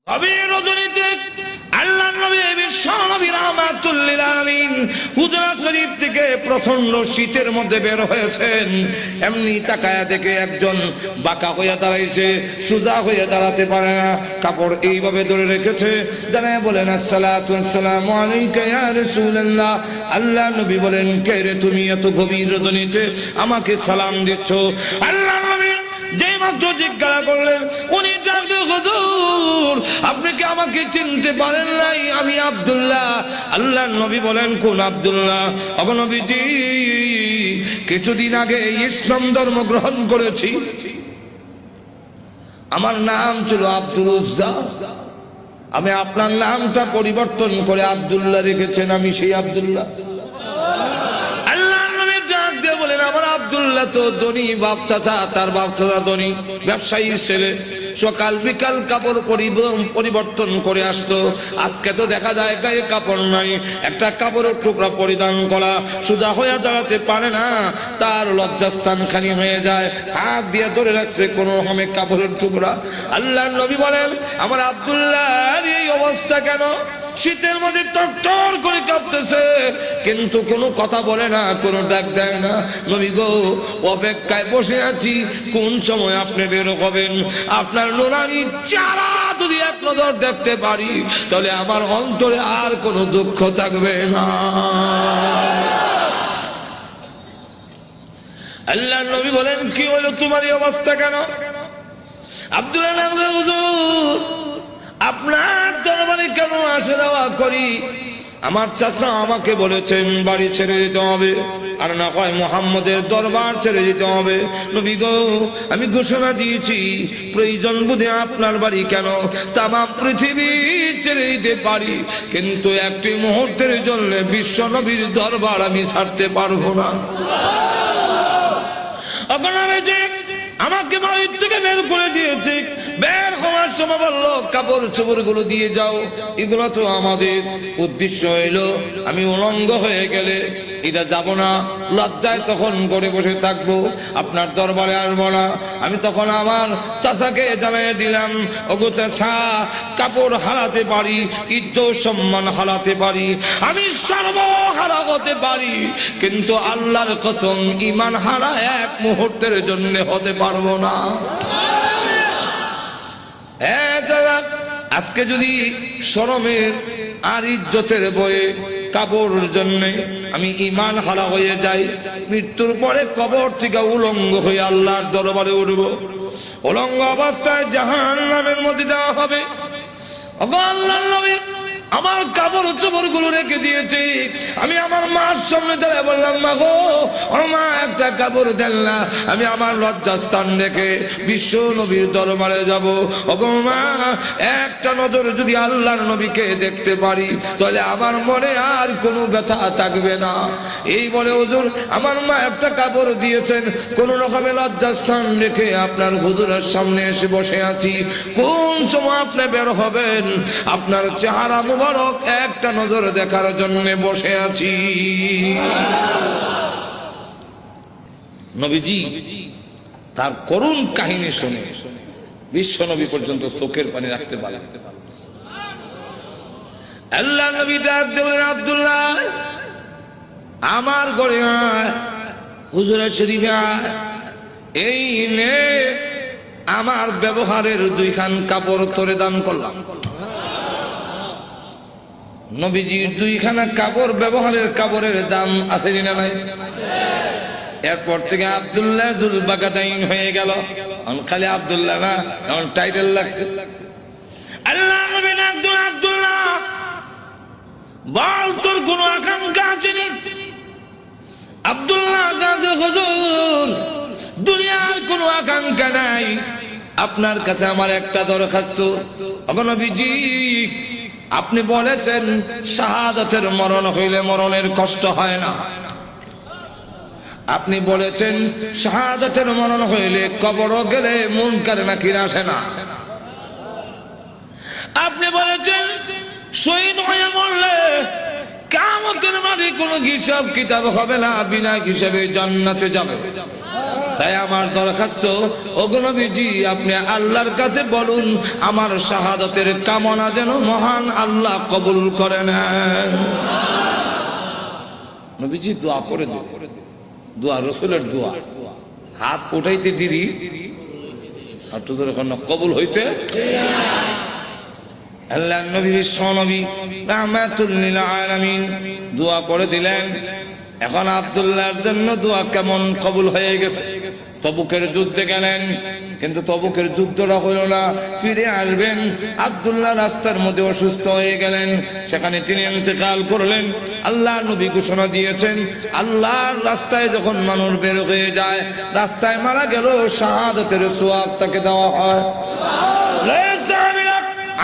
গভীর রজনীতে আল্লাহর নবী বিশ্ব নবী রাহমাতুল লিল আলামিন হুজরা শরীফ থেকে প্রচন্ড শীতের মধ্যে বের হয়েছেন। এমনি তাকায়া দেখে একজন বাঁকা হয়ে দাঁড়াইছে, সোজা হয়ে দাঁড়াতে পারে না, কাপড় এইভাবে ধরে রেখেছে। দাঁড়ায় বলেন আসসালাতু ওয়াসসালামু আলাইকা ইয়া রাসূলুল্লাহ। আল্লাহর নবী বলেন, কে রে তুমি এত গভীর রজনীতে আমাকে সালাম দিচ্ছ? আল্লাহর নবী যেই মাত্র জিজ্ঞাসা করলেন, উনি জানতে, হুজুর আপনি কি আমাকে চিনতে পারেন নাই? আমি আব্দুল্লাহ। আল্লাহর নবী বলেন, কোন আব্দুল্লাহ? ওগো নবীজি, কিছুদিন আগে ইসলাম ধর্ম গ্রহণ করেছি। আমার নাম ছিল আব্দুল উজ্জা, আমি আপনার নামটা পরিবর্তন করে আব্দুল্লাহ রেখেছেন, আমি সেই আব্দুল্লাহ। বলেন, আমার আব্দুল্লাহ তো ধনী বাপ চাচা, তার বাপ চাচা ধনী ব্যবসায়ী ছেলে, সকাল বিকাল কাপড় পরিবর্তন করে আসতো। আজকে তো দেখা যায় গায়ে কাপড় নাই, একটা কাপড়ের টুকরা পরিধান করা, সোজা হয়ে দাঁড়াতে পারে না, তার লজ্জাস্থান খালি হয়ে যায়, হাত দিয়ে ধরে রাখছে কোন রকমে কাপড়ের টুকরা। আল্লাহর নবী বলেন, আমার আব্দুল্লাহর এই অবস্থা কেন? শীতের মধ্যে টরটর করে কাঁপতেছে, কিন্তু কোনো কথা বলে না, কোনো ডাক দেয় না। নবী গো, অপেক্ষায় বসে আছি, কোন সময় আপনি বের হবেন। আপনার নুরানি চেহারা যদি এক নজর দেখতে পারি, তাহলে আমার অন্তরে আর কোনো দুঃখ থাকবে না। আল্লাহর নবী বলেন, কি হলো তোমার এই অবস্থা কেন? আব্দুল্লাহ, হুজুর আপনার দরবারে কেন আসা যাওয়া করি? আমার চাচা আমাকে বলেছেন বাড়ি ছেড়ে যেতে হবে, আর না হয় মুহাম্মদের দরবার ছেড়ে যেতে হবে। নবী গো, আমি ঘোষণা দিয়েছি, প্রয়োজন বুঝে আপনার বাড়ি কেন তাম পৃথিবী ছেড়ে দিতে পারি, কিন্তু একটি মুহূর্তের জন্য বিশ্ব নবীর দরবার আমি ছাড়তে পারবো না। আপনারা যে আমাকে বাড়ির থেকে বের করে দিয়েছে, বের হওয়ার সময় বললো কাপড় চোপড় গুলো দিয়ে যাও। এগুলো তো আমাদের উদ্দেশ্য হইলো আমি উলঙ্গ হয়ে গেলে এটা যাব না, লজ্জায় তখন করে বসে থাকবো, আপনার দরবারে আসবো না। আমি তখন আমার চাচাকে জানিয়ে দিলাম, ওগো চাচা, কাপড় হারাতে পারি, ইজ্জত সম্মান হারাতে পারি, আমি সর্বহারা হতে পারি, কিন্তু আল্লাহর কসম ঈমান হারা এক মুহূর্তের জন্য হতে পারবো না। আজকে যদি শরমের আর ইজ্জতের বয়ে কাপড়ের জন্য আমি ঈমান হারা হয়ে যাই, মৃত্যুর পরে কবর থেকে উলঙ্গ হয়ে আল্লাহর দরবারে উঠব, উলঙ্গ অবস্থায় জাহান্নামের মধ্যে দেওয়া হবে। ওগো আল্লাহর নবী, আমার কাপড় চোপড় গুলো রেখে দিয়েছি। আমি আমার মার সামনে দাঁড়িয়ে বললাম, মা গো, ও মা, একটা কাপড় দেন না, আমি আমার লজ্জাস্থান রেখে বিশ্ব নবীর দরবারে যাব। ওগো মা, একটা নজর যদি আল্লাহর নবীকে দেখতে পারি, তাহলে আমার মনে আর কোনো ব্যথা থাকবে না। এই বলে হুজুর আমার মা একটা কাপড় দিয়েছেন, কোন রকমের লজ্জাস্থান রেখে আপনার হুজুরের সামনে এসে বসে আছি। কোন সময় আপনি বের হবেন, আপনার চেহারা মুবারক একটা নজর দেখার জন্য বসে আছি। নবীজি তার করুণ কাহিনী শুনে বিশ্ব নবী পর্যন্ত চোখের পানি রাখতে পারে। আল্লাহ নবী ডাক দিয়ে বলেন, আব্দুল্লাহ, আমার ঘরে আয়, হুজুরের শরীফে আয়, এই নে আমার ব্যবহারের দুইখান কাপড় তোরে দান করলাম। নবীজির দুইখানা কাপড়, ব্যবহারের কাপড়ের দাম আছে না নাই? এরপর থেকে আব্দুল্লাহ যুল বাগাদাইন হয়ে গেল, খালি আব্দুল্লাহ না, এখন টাইটেল লাগছে। আল্লাহ নবী একজন, আব্দুল্লাহ বল, তোর কোন আকাঙ্ক্ষা আছে নি? আব্দুল্লাহ দাদা, হুজুর দুনিয়ার কোন আকাঙ্ক্ষা নাই, আপনার কাছে আমার একটা দরখাস্ত। ওগো নবীজি, আপনি বলেছেন শাহাদাতের মরণ হইলে মরণের কষ্ট হয় না, আপনি বলেছেন শাহাদাতের মরণ হইলে কবর গেলে মুনকার নাকির আসে না, আপনি বলেছেন শহীদ হয়ে মরলে কিয়ামতের মাঠে কোনো হিসাব কিতাব হবে না, বিনা হিসাবে জান্নাতে যাবে। তাই আমার দরখাস্ত, ওগো নবীজি আপনি আল্লাহর কাছে বলুন আমার শাহাদাতের কামনা যেন মহান আল্লাহ কবুল করে নেন। নবীজি দোয়া করে দিলেন, দোয়া রাসূলের দোয়া, হাত উঠাইতে দেরি আর তো যখন কবুল হইতে আল্লাহ নবী বিশ্বনবী রাহমাতুল লিল আলামিন দোয়া করে দিলেন। এখন আব্দুল্লাহর জন্য দোয়া কেমন কবুল হয়ে গেছে। তবুকের যুদ্ধে গেলেন, কিন্তু তবুকের যুদ্ধটা হইল না, ফিরে আসবেন। আব্দুল্লাহ রাস্তার মধ্যে অসুস্থ হয়ে গেলেন, সেখানে তিনি ইন্তেকাল করলেন। আল্লাহ নবী ঘোষণা দিয়েছেন, আল্লাহর রাস্তায় যখন মানুষ বের হয়ে যায়, রাস্তায় মারা গেল শাহাদাতের সওয়াব তাকে দেওয়া হয়।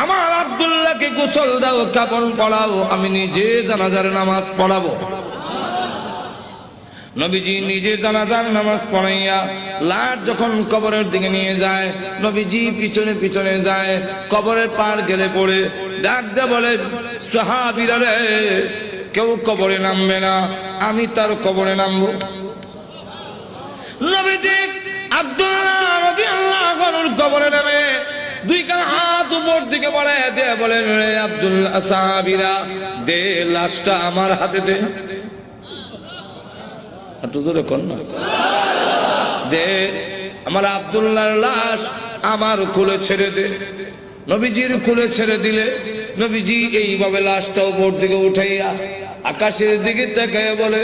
আমার আব্দুল্লাহকে গোসল দাও, কাফন পরাও, আমি নিজে জানাজার নামাজ পড়াবো। নবীজি নিজে জানাজার নামাজ পড়াইয়া লাশ যখন কবরের দিকে নিয়ে যায়, নবীজি পিছনে পিছনে যায়। কবরের পার গেলে পড়ে ডাক দিয়ে বলেন, সাহাবীরা রে, কেউ কবরে নামবে না, আমি তার কবরে নামবো। নবীজি আব্দুল্লাহ রাদিয়াল্লাহু আনহুর কবরে নামে দুই কাঁধ হাত উপর দিকে বাড়ায় দিয়ে বলেন, রে আব্দুল্লাহ, সাহাবীরা দে লাশটা আমার হাতে দে। দে আমার আব্দুল্লাহর লাশ আমার কোলে ছেড়ে দে। নবীজির কোলে ছেড়ে দিলে নবীজি এইভাবে লাশটা উপর দিকে উঠাইয়া আকাশের দিকে তাকায় বলে,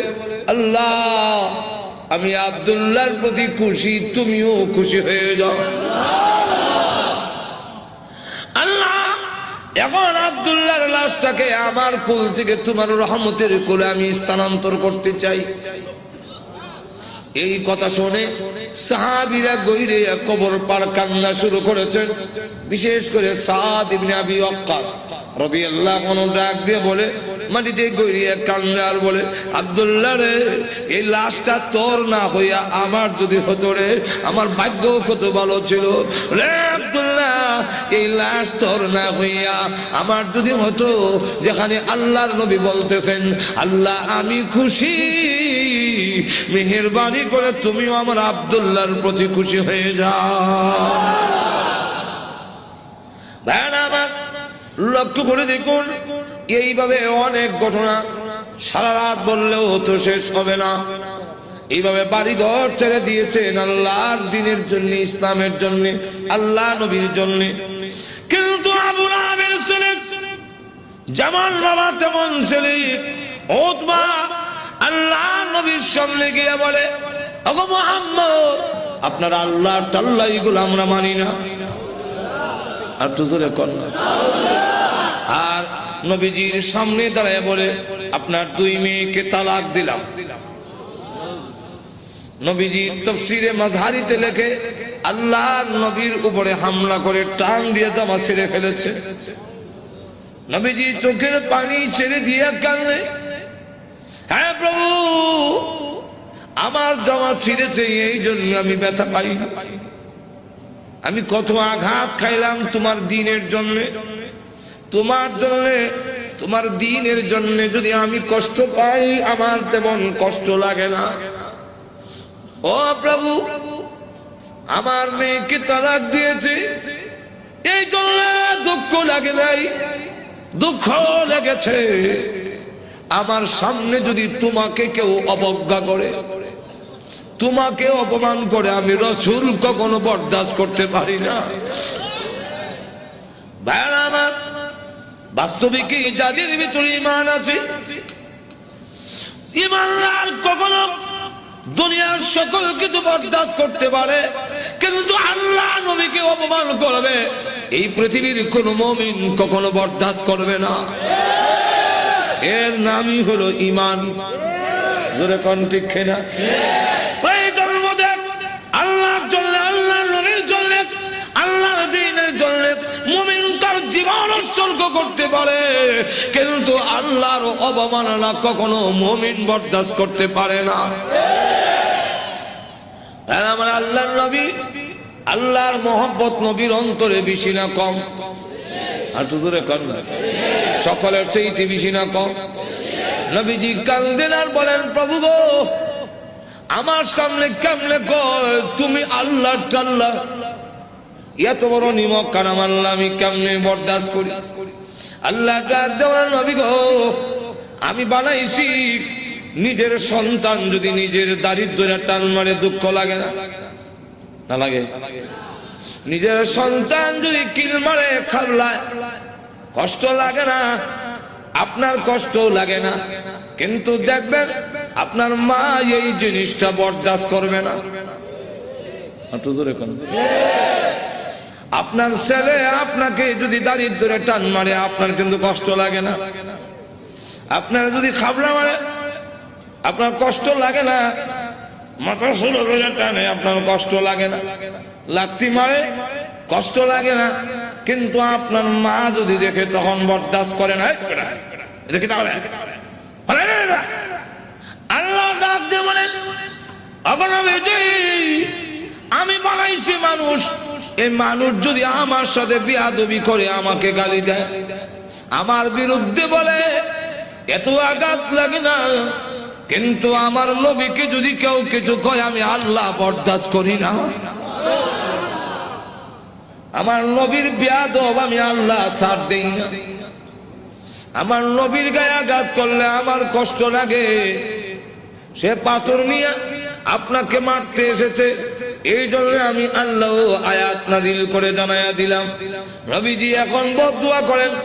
আল্লাহ আমি আব্দুল্লাহর প্রতি খুশি, তুমিও খুশি হয়ে যাও। আল্লাহ এখন আব্দুল্লাহর লাশটাকে আমার কোল থেকে তোমার রহমতের কোলে আমি স্থানান্তর করতে চাই। এই কথা শুনে সাহাবীরা গইরে কবর পার কান্না শুরু করেছেন। বিশেষ করে সাদ ইবনে আবি ওয়াক্কাস রাদিয়াল্লাহু আনহু ডাক দিয়ে বলে, মাটিতে গইরে কান্না আর বলে, আব্দুল্লাহ রে, এই লাশটা তোর না হইয়া আমার যদি হতো রে, আমার ভাগ্য কত ভালো ছিল রে আব্দুল্লাহ। এই লাশ তোর না হইয়া আমার যদি হতো, যেখানে আল্লাহর নবী বলতেছেন, আল্লাহ আমি খুশি, মেহেরবানি করে তুমিও আমার আব্দুল্লাহর প্রতি খুশি হয়ে যাও। লক্ষ্য করে দেখুন, এইভাবে অনেক ঘটনা সারা রাত বললেও তো শেষ হবে না। এইভাবে বাড়ি ঘর ছেড়ে দিয়েছেন আল্লাহর দ্বীনের জন্য, ইসলামের জন্য, আল্লাহ নবীর জন্য। কিন্তু আবু লাহাবের ছেলে যেমন বাবা তেমন ছেলে উতবা আল্লাহ নবীর সামনে গিয়ে বলে, ওগো মুহাম্মদ, আপনার আল্লাহর তাল্লা এগুলো আমরা মানি না। আর তো জোরে কর না। আর নবীজির সামনে দাঁড়ায় বলে, আপনার দুই মেয়েকে তালাক দিলাম। নবীজি তাফসীরে মাযহারিতে লেখে, আল্লাহর নবীর উপরে হামলা করে টান দিয়ে জামা ছেড়ে ফেলেছে। নবীজি চোখের পানি ছেড়ে দিয়ে কাঁদলেন, হ্যাঁ প্রভু, আমার জামা ছিঁড়েছে, এই জন্য আমি ব্যথা পাই। আমি কত আঘাত খাইলাম তোমার দ্বীনের জন্য, তোমার জন্য, তোমার দ্বীনের জন্য যদি আমি কষ্ট পাই, আমার তেমন কষ্ট লাগে না। ও প্রভু, আমার মেয়েকে তালাক দিয়েছে, এই জন্য দুঃখ লাগে নাই, দুঃখ লেগেছে। আমার সামনে যদি তোমাকে কেউ অবজ্ঞা করে, তোমাকে অপমান করে, আমি রাসূল কখনো বরদাস্ত করতে পারি না। ভাইরা আমার, বাস্তবিক যাদের ভিতরে ঈমান আছে, ঈমানদার কখনো দুনিয়ার সকল কিছু বরদাস্ত করতে পারে, কিন্তু আল্লাহ নবীকে অপমান করবে, এই পৃথিবীর কোন মুমিন কখনো বরদাস্ত করবে না। এর নামই হলো ঈমান। জোরে কোন ঠিক কিনা? আল্লাহর জন্য, আল্লাহর নবীর জন্য, আল্লাহর দ্বীনের জন্য মুমিন তার জীবন উৎসর্গ করতে পারে, কিন্তু আল্লাহর অবমাননা কখনো মুমিন বরদাস্ত করতে পারে না। আমার আল্লাহর নবী, আল্লাহর মহব্বত নবীর অন্তরে বেশি না কম? আর তো দূরে কম না, সকলের চেয়ে বেশি না কম? নবীজি কান্দেন আর বলেন, প্রভু গো, আমার সামনে কেমনে কয় তুমি আল্লাহ টাল্লাহ, এত বড় নিমক কারাম আল্লাহ আমি কেমনে বরদাস্ত করি? আল্লাহ ডাক দেওয়ার নবী গো, আমি বানাইছি নিজের সন্তান যদি নিজের দারিদ্র্য টান মারে দুঃখ লাগে না? না লাগে? নিজের সন্তান যদি কিল মারে খাল্লায় কষ্ট লাগে না? আপনার কষ্ট লাগে না, কিন্তু দেখবেন আপনার মা এই জিনিসটা বরদাস্ত করবে না। একটু জোরে কোন। আপনার ছেলে আপনাকে যদি দারিদ্র্যে টান মারে আপনার কিন্তু কষ্ট লাগে না? আপনার যদি খাবলা মারে আপনার কষ্ট লাগে না? মাথা শুরু করে টানে আপনার কষ্ট লাগে না? লাথি মারে কষ্ট লাগে না, কিন্তু আপনার মা যদি দেখে তখন বরদাস্ত করে না। আল্লাহ ডাক দিয়ে বলে, আমি বানাইছি মানুষ, এই মানুষ যদি আমার সাথে বিয়াদবি করে আমাকে গালি দেয়, আমার বিরুদ্ধে বলে, এত আঘাত লাগে না, কিন্তু আমার নবীকে যদি কেউ কিছু কয় আমি আল্লাহ বরদাস্ত করি না। আমার নবীর বিয়াদব আমি আল্লাহ ছাড় দেই না। আমার নবীর গায়ে আঘাত করলে আমার কষ্ট লাগে। সে পাথর নিয়ে আপনাকে মারতে এসেছে, এই জন্য আমি আল্লাহ আয়াত নাযিল করে জানায়া দিলাম। নবীজি এখন বদদুয়া করেন,